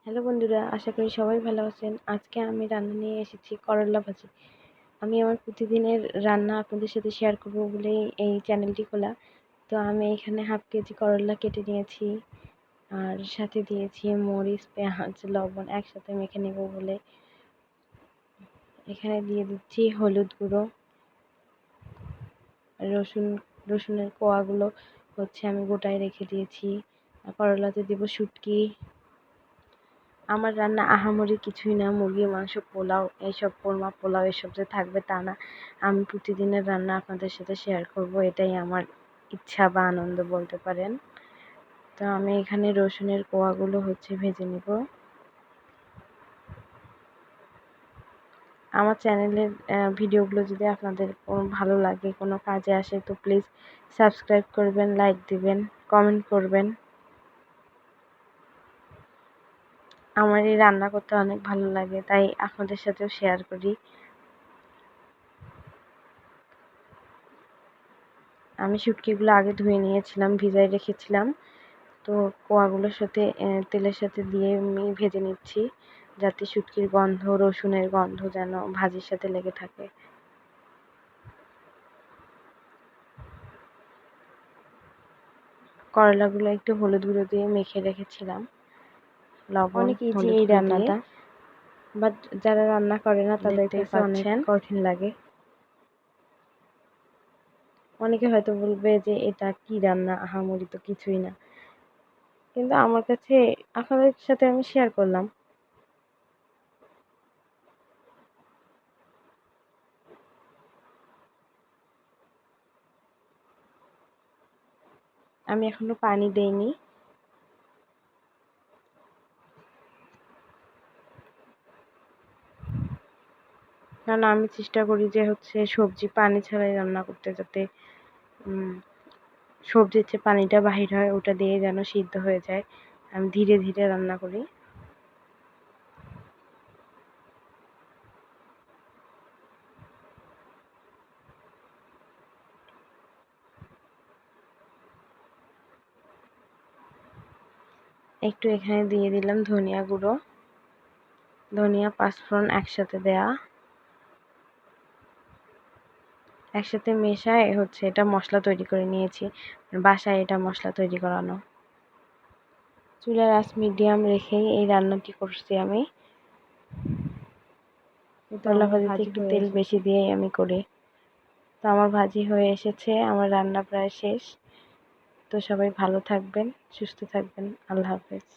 Hello বন্ধুরা, আশা করি সবাই ভালো আছেন। আজকে আমি রান্না নিয়ে এসেছি করলা ভাজি। আমি আমার প্রতিদিনের রান্না আপনাদের সাথে শেয়ার করব বলেই এই চ্যানেলটি খোলা। তো আমি এখানে হাফ কেজি করলা কেটে নিয়েছি, আর সাথে দিয়েছি মরিচ, পেঁয়াজ, লবণ একসাথে মেখে নেব বলে। এখানে দিয়ে দিচ্ছি হলুদ গুঁড়ো, রসুনের কোয়াগুলো আমি গোটায় রেখে দিয়েছি। করলাতে দেব শুটকি। আমার রান্না আহামরি কিছুই না, মুরগির মাংস, পোলাও, এইসব কোরমা পোলাও এসব যে থাকবে তা না। আমি প্রতিদিনের রান্না আপনাদের সাথে শেয়ার করব, এটাই আমার ইচ্ছা বা আনন্দ বলতে পারেন। তো আমি এখানে রসুনের কোয়াগুলো ভেজে নিব। আমার চ্যানেলের ভিডিওগুলো যদি আপনাদের ভালো লাগে, কোনো কাজে আসে, তো প্লিজ সাবস্ক্রাইব করবেন, লাইক দিবেন, কমেন্ট করবেন। আমার এই রান্না করতে অনেক ভালো লাগে, তাই আপনাদের সাথেও শেয়ার করি। আমি শুটকিগুলো আগে ধুয়ে নিয়েছিলাম, ভিজায় রেখেছিলাম। তো কোয়াগুলোর সাথে তেলের সাথে দিয়ে আমি ভেজে নিচ্ছি, যাতে শুটকির গন্ধ, রসুনের গন্ধ যেন ভাজির সাথে লেগে থাকে। করলাগুলো একটু হলুদ গুঁড়ো দিয়ে মেখে রেখেছিলাম, লবণ, অনেক ইজি হলুদ এই গুঁড়ো দিয়ে। রান্নাটা, বাট যারা রান্না করে না তাদের দেখতে কাছে অনেক পাচ্ছেন। কঠিন লাগে। অনেকে হয়তো বলবে যে এটা কি রান্না, আহামরি তো কিছুই না, কিন্তু আমার কাছে আপনাদের সাথে আমি শেয়ার করলাম। আমি এখনো পানি দেইনি। কারণ আমি চেষ্টা করি যে সবজি পানি ছাড়াই রান্না করতে, যাতে সবজির যে পানিটা বাহির হয় ওটা দিয়ে যেন সিদ্ধ হয়ে যায়। আমি ধীরে ধীরে রান্না করি। একটু এখানে দিয়ে দিলাম ধনিয়া গুঁড়ো, ধনিয়া, পাঁচফোড়ন একসাথে দেয়া, একসাথে মেশায় এটা মশলা তৈরি করে নিয়েছি। বাসায় এটা মশলা তৈরি করানো। চুলার আঁচ মিডিয়াম রেখেই এই রান্নাটি করছি আমি। করলা ভাজিতে একটু তেল বেশি দিয়েই আমি করি। তো আমার ভাজি হয়ে এসেছে, আমার রান্না প্রায় শেষ। তো সবাই ভালো থাকবেন, সুস্থ থাকবেন। আল্লাহ হাফেজ।